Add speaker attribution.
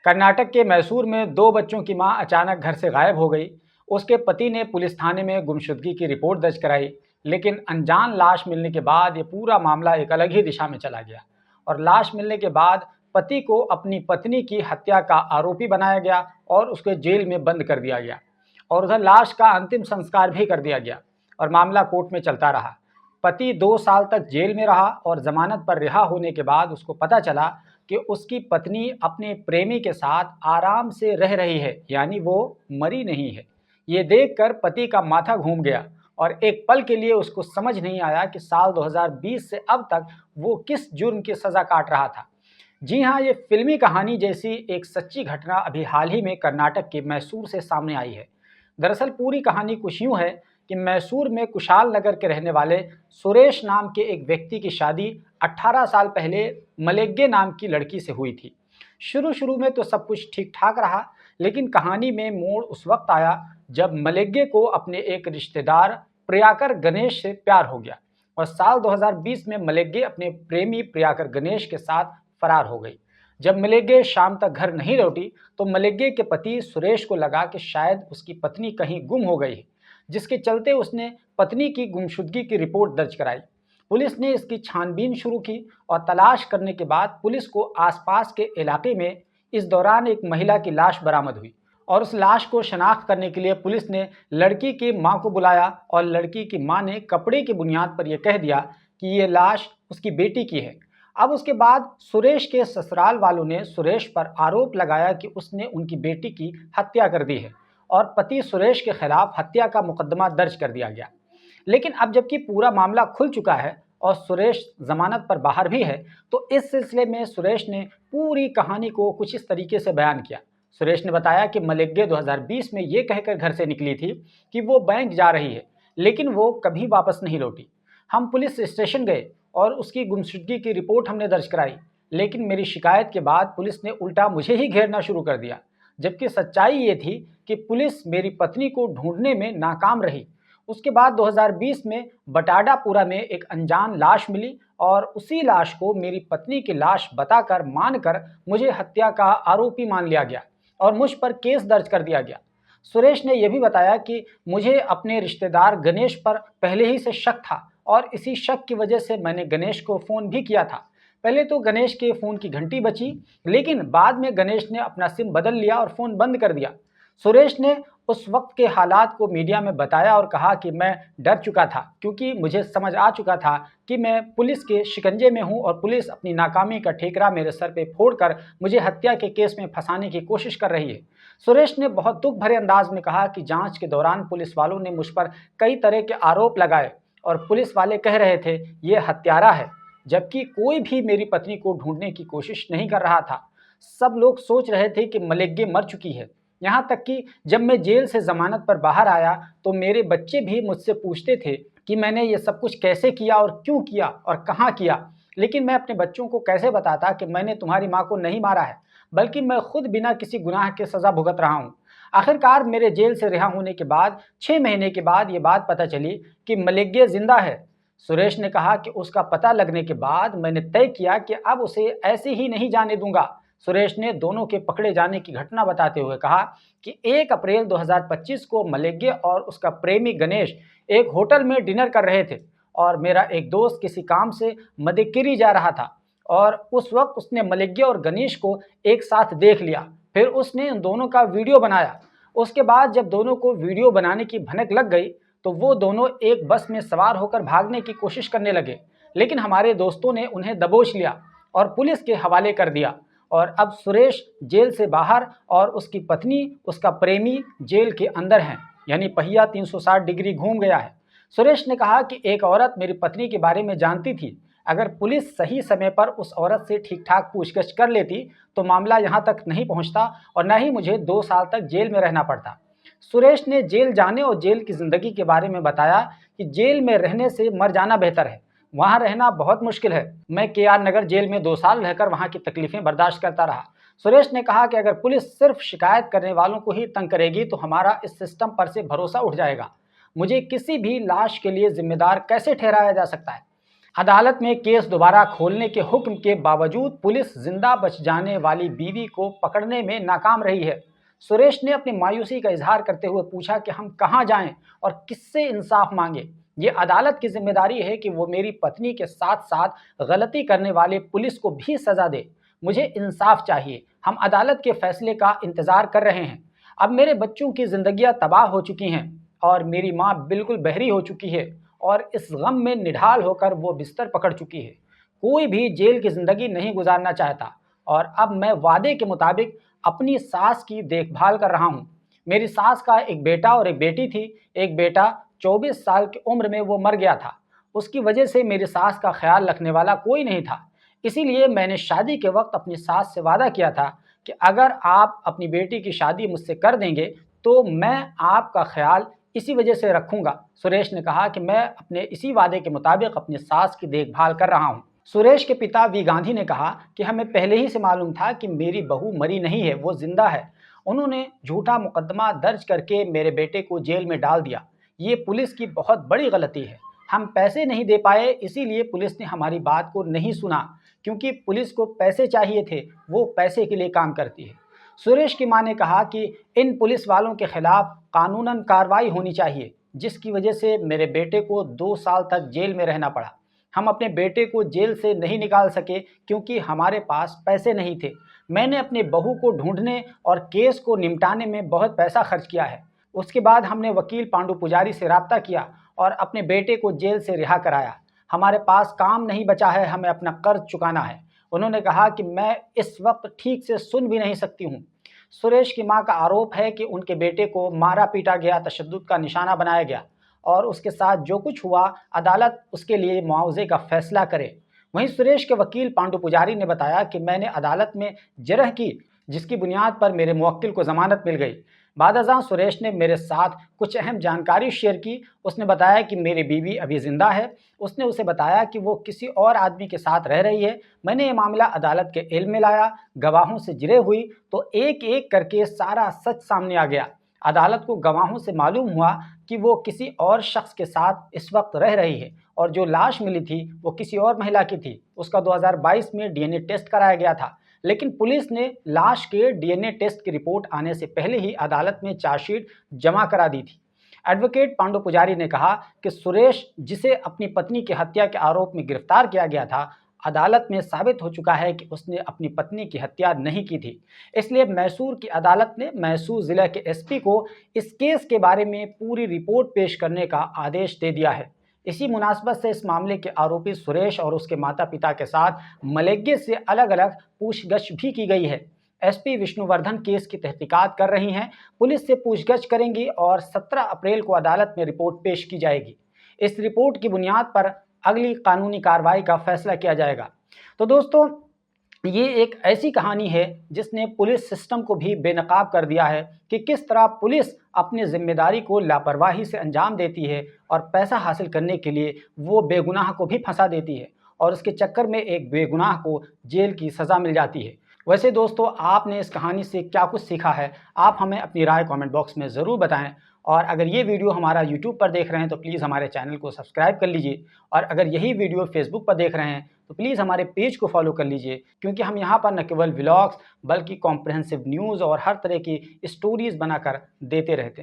Speaker 1: कर्नाटक के मैसूर में 2 बच्चों की मां अचानक घर से गायब हो गई। उसके पति ने पुलिस थाने में गुमशुदगी की रिपोर्ट दर्ज कराई, लेकिन अनजान लाश मिलने के बाद ये पूरा मामला एक अलग ही दिशा में चला गया। और लाश मिलने के बाद पति को अपनी पत्नी की हत्या का आरोपी बनाया गया और उसको जेल में बंद कर दिया गया। और उधर लाश का अंतिम संस्कार भी कर दिया गया और मामला कोर्ट में चलता रहा। पति 2 साल तक जेल में रहा और जमानत पर रिहा होने के बाद उसको पता चला कि उसकी पत्नी अपने प्रेमी के साथ आराम से रह रही है, यानी वो मरी नहीं है। ये देखकर पति का माथा घूम गया और एक पल के लिए उसको समझ नहीं आया कि साल 2020 से अब तक वो किस जुर्म की सज़ा काट रहा था। जी हाँ, ये फिल्मी कहानी जैसी एक सच्ची घटना अभी हाल ही में कर्नाटक के मैसूर से सामने आई है। दरअसल पूरी कहानी कुछ यूँ है कि मैसूर में कुशाल नगर के रहने वाले सुरेश नाम के एक व्यक्ति की शादी 18 साल पहले मलेग्गे नाम की लड़की से हुई थी। शुरू-शुरू में तो सब कुछ ठीक-ठाक रहा, लेकिन कहानी में मोड़ उस वक्त आया जब मलेग्गे को अपने एक रिश्तेदार प्रियाकर गणेश से प्यार हो गया और साल 2020 में मलेग्गे अपने प्रेमी प्रियाकर गणेश के साथ फरार हो गई। जब मलेग्गे शाम तक घर नहीं लौटी, तो मलेग्गे के पति सुरेश को लगा कि शायद उसकी पत्नी कहीं गुम हो गई है, जिसके चलते उसने पत्नी की गुमशुदगी की रिपोर्ट दर्ज कराई। पुलिस ने इसकी छानबीन शुरू की और तलाश करने के बाद पुलिस को आसपास के इलाके में इस दौरान एक महिला की लाश बरामद हुई और उस लाश को शनाख्त करने के लिए पुलिस ने लड़की की मां को बुलाया और लड़की की मां ने कपड़े की बुनियाद पर यह कह दिया कि ये लाश उसकी बेटी की है। अब उसके बाद सुरेश के ससुराल वालों ने सुरेश पर आरोप लगाया कि उसने उनकी बेटी की हत्या कर दी है और पति सुरेश के खिलाफ हत्या का मुकदमा दर्ज कर दिया गया। लेकिन अब जबकि पूरा मामला खुल चुका है और सुरेश जमानत पर बाहर भी है, तो इस सिलसिले में सुरेश ने पूरी कहानी को कुछ इस तरीके से बयान किया। सुरेश ने बताया कि मलेग्गे 2020 में ये कहकर घर से निकली थी कि वो बैंक जा रही है, लेकिन वो कभी वापस नहीं लौटी। हम पुलिस स्टेशन गए और उसकी गुमशुदगी की रिपोर्ट हमने दर्ज कराई, लेकिन मेरी शिकायत के बाद पुलिस ने उल्टा मुझे ही घेरना शुरू कर दिया। जबकि सच्चाई ये थी कि पुलिस मेरी पत्नी को ढूंढने में नाकाम रही। उसके बाद 2020 में बटाडापुरा में एक अनजान लाश मिली और उसी लाश को मेरी पत्नी की लाश बताकर मानकर मुझे हत्या का आरोपी मान लिया गया और मुझ पर केस दर्ज कर दिया गया। सुरेश ने यह भी बताया कि मुझे अपने रिश्तेदार गणेश पर पहले ही से शक था और इसी शक की वजह से मैंने गणेश को फ़ोन भी किया था। पहले तो गणेश के फ़ोन की घंटी बची, लेकिन बाद में गणेश ने अपना सिम बदल लिया और फ़ोन बंद कर दिया। सुरेश ने उस वक्त के हालात को मीडिया में बताया और कहा कि मैं डर चुका था, क्योंकि मुझे समझ आ चुका था कि मैं पुलिस के शिकंजे में हूं और पुलिस अपनी नाकामी का ठेकरा मेरे सर पे फोड़कर मुझे हत्या के केस में फंसाने की कोशिश कर रही है। सुरेश ने बहुत दुख भरे अंदाज में कहा कि जांच के दौरान पुलिस वालों ने मुझ पर कई तरह के आरोप लगाए और पुलिस वाले कह रहे थे ये हत्यारा है, जबकि कोई भी मेरी पत्नी को ढूंढने की कोशिश नहीं कर रहा था। सब लोग सोच रहे थे कि मलेग्गे मर चुकी है। यहाँ तक कि जब मैं जेल से ज़मानत पर बाहर आया तो मेरे बच्चे भी मुझसे पूछते थे कि मैंने ये सब कुछ कैसे किया और क्यों किया और कहाँ किया। लेकिन मैं अपने बच्चों को कैसे बताता कि मैंने तुम्हारी माँ को नहीं मारा है, बल्कि मैं खुद बिना किसी गुनाह के सज़ा भुगत रहा हूँ। आखिरकार मेरे जेल से रिहा होने के बाद 6 महीने के बाद ये बात पता चली कि मलेग्गे जिंदा है। सुरेश ने कहा कि उसका पता लगने के बाद मैंने तय किया कि अब उसे ऐसे ही नहीं जाने दूंगा। सुरेश ने दोनों के पकड़े जाने की घटना बताते हुए कहा कि 1 अप्रैल 2025 को मलेग्गे और उसका प्रेमी गणेश एक होटल में डिनर कर रहे थे और मेरा एक दोस्त किसी काम से मदकेरी जा रहा था और उस वक्त उसने मलेग्गे और गणेश को एक साथ देख लिया। फिर उसने उन दोनों का वीडियो बनाया। उसके बाद जब दोनों को वीडियो बनाने की भनक लग गई तो वो दोनों एक बस में सवार होकर भागने की कोशिश करने लगे, लेकिन हमारे दोस्तों ने उन्हें दबोच लिया और पुलिस के हवाले कर दिया। और अब सुरेश जेल से बाहर और उसकी पत्नी, उसका प्रेमी जेल के अंदर हैं, यानी पहिया 360 डिग्री घूम गया है। सुरेश ने कहा कि एक औरत मेरी पत्नी के बारे में जानती थी। अगर पुलिस सही समय पर उस औरत से ठीक ठाक पूछताछ कर लेती तो मामला यहाँ तक नहीं पहुँचता और न ही मुझे 2 साल तक जेल में रहना पड़ता। सुरेश ने जेल जाने और जेल की ज़िंदगी के बारे में बताया कि जेल में रहने से मर जाना बेहतर है, वहाँ रहना बहुत मुश्किल है। मैं केआर नगर जेल में 2 साल रहकर वहाँ की तकलीफ़ें बर्दाश्त करता रहा। सुरेश ने कहा कि अगर पुलिस सिर्फ शिकायत करने वालों को ही तंग करेगी तो हमारा इस सिस्टम पर से भरोसा उठ जाएगा। मुझे किसी भी लाश के लिए जिम्मेदार कैसे ठहराया जा सकता है। अदालत में केस दोबारा खोलने के हुक्म के बावजूद पुलिस जिंदा बच जाने वाली बीवी को पकड़ने में नाकाम रही है। सुरेश ने अपनी मायूसी का इजहार करते हुए पूछा कि हम कहां जाएं और किससे इंसाफ मांगे। ये अदालत की जिम्मेदारी है कि वो मेरी पत्नी के साथ साथ गलती करने वाले पुलिस को भी सजा दे। मुझे इंसाफ चाहिए। हम अदालत के फैसले का इंतजार कर रहे हैं। अब मेरे बच्चों की जिंदगियां तबाह हो चुकी हैं और मेरी माँ बिल्कुल बहरी हो चुकी है और इस गम में निढाल होकर वो बिस्तर पकड़ चुकी है। कोई भी जेल की ज़िंदगी नहीं गुजारना चाहता और अब मैं वादे के मुताबिक अपनी सास की देखभाल कर रहा हूँ। मेरी सास का एक बेटा और एक बेटी थी। एक बेटा 24 साल की उम्र में वो मर गया था। उसकी वजह से मेरी सास का ख्याल रखने वाला कोई नहीं था। इसीलिए मैंने शादी के वक्त अपनी सास से वादा किया था कि अगर आप अपनी बेटी की शादी मुझसे कर देंगे तो मैं आपका ख्याल इसी वजह से रखूंगा। सुरेश ने कहा कि मैं अपने इसी वादे के मुताबिक अपनी सास की देखभाल कर रहा हूं। सुरेश के पिता वी गांधी ने कहा कि हमें पहले ही से मालूम था कि मेरी बहू मरी नहीं है, वो जिंदा है। उन्होंने झूठा मुकदमा दर्ज करके मेरे बेटे को जेल में डाल दिया। ये पुलिस की बहुत बड़ी गलती है। हम पैसे नहीं दे पाए, इसीलिए पुलिस ने हमारी बात को नहीं सुना। क्योंकि पुलिस को पैसे चाहिए थे, वो पैसे के लिए काम करती है। सुरेश की मां ने कहा कि इन पुलिस वालों के खिलाफ कानूनन कार्रवाई होनी चाहिए, जिसकी वजह से मेरे बेटे को 2 साल तक जेल में रहना पड़ा। हम अपने बेटे को जेल से नहीं निकाल सके क्योंकि हमारे पास पैसे नहीं थे। मैंने अपने बहू को ढूंढने और केस को निपटाने में बहुत पैसा खर्च किया है। उसके बाद हमने वकील पांडु पुजारी से राब्ता किया और अपने बेटे को जेल से रिहा कराया। हमारे पास काम नहीं बचा है, हमें अपना कर्ज चुकाना है। उन्होंने कहा कि मैं इस वक्त ठीक से सुन भी नहीं सकती हूँ। सुरेश की मां का आरोप है कि उनके बेटे को मारा पीटा गया, तशद्दुद का निशाना बनाया गया और उसके साथ जो कुछ हुआ अदालत उसके लिए मुआवजे का फैसला करे। वहीं सुरेश के वकील पांडु पुजारी ने बताया कि मैंने अदालत में जरह की, जिसकी बुनियाद पर मेरे मुवक्किल को जमानत मिल गई। बादशाह सुरेश ने मेरे साथ कुछ अहम जानकारी शेयर की। उसने बताया कि मेरी बीवी अभी जिंदा है। उसने उसे बताया कि वो किसी और आदमी के साथ रह रही है। मैंने ये मामला अदालत के इल्म में लाया, गवाहों से जिरे हुई तो एक एक करके सारा सच सामने आ गया। अदालत को गवाहों से मालूम हुआ कि वो किसी और शख्स के साथ इस वक्त रह रही है और जो लाश मिली थी वो किसी और महिला की थी। उसका 2022 में डीएनए टेस्ट कराया गया था, लेकिन पुलिस ने लाश के डीएनए टेस्ट की रिपोर्ट आने से पहले ही अदालत में चार्जशीट जमा करा दी थी। एडवोकेट पांडु पुजारी ने कहा कि सुरेश, जिसे अपनी पत्नी की हत्या के आरोप में गिरफ्तार किया गया था, अदालत में साबित हो चुका है कि उसने अपनी पत्नी की हत्या नहीं की थी। इसलिए मैसूर की अदालत ने मैसूर जिला के एसपी को इस केस के बारे में पूरी रिपोर्ट पेश करने का आदेश दे दिया है। इसी मुनासबत से इस मामले के आरोपी सुरेश और उसके माता पिता के साथ मलेगे से अलग अलग पूछगछ भी की गई है। एसपी विष्णुवर्धन केस की तहकीकात कर रही हैं, पुलिस से पूछगछ करेंगी और 17 अप्रैल को अदालत में रिपोर्ट पेश की जाएगी। इस रिपोर्ट की बुनियाद पर अगली कानूनी कार्रवाई का फैसला किया जाएगा। तो दोस्तों, ये एक ऐसी कहानी है जिसने पुलिस सिस्टम को भी बेनकाब कर दिया है कि किस तरह पुलिस अपनी जिम्मेदारी को लापरवाही से अंजाम देती है और पैसा हासिल करने के लिए वो बेगुनाह को भी फंसा देती है और उसके चक्कर में एक बेगुनाह को जेल की सज़ा मिल जाती है। वैसे दोस्तों, आपने इस कहानी से क्या कुछ सीखा है, आप हमें अपनी राय कमेंट बॉक्स में ज़रूर बताएं। और अगर ये वीडियो हमारा यूट्यूब पर देख रहे हैं तो प्लीज़ हमारे चैनल को सब्सक्राइब कर लीजिए और अगर यही वीडियो फेसबुक पर देख रहे हैं तो प्लीज़ हमारे पेज को फॉलो कर लीजिए, क्योंकि हम यहाँ पर न केवल व्लॉग्स बल्कि कॉम्प्रहेंसिव न्यूज़ और हर तरह की स्टोरीज़ बनाकर देते रहते हैं।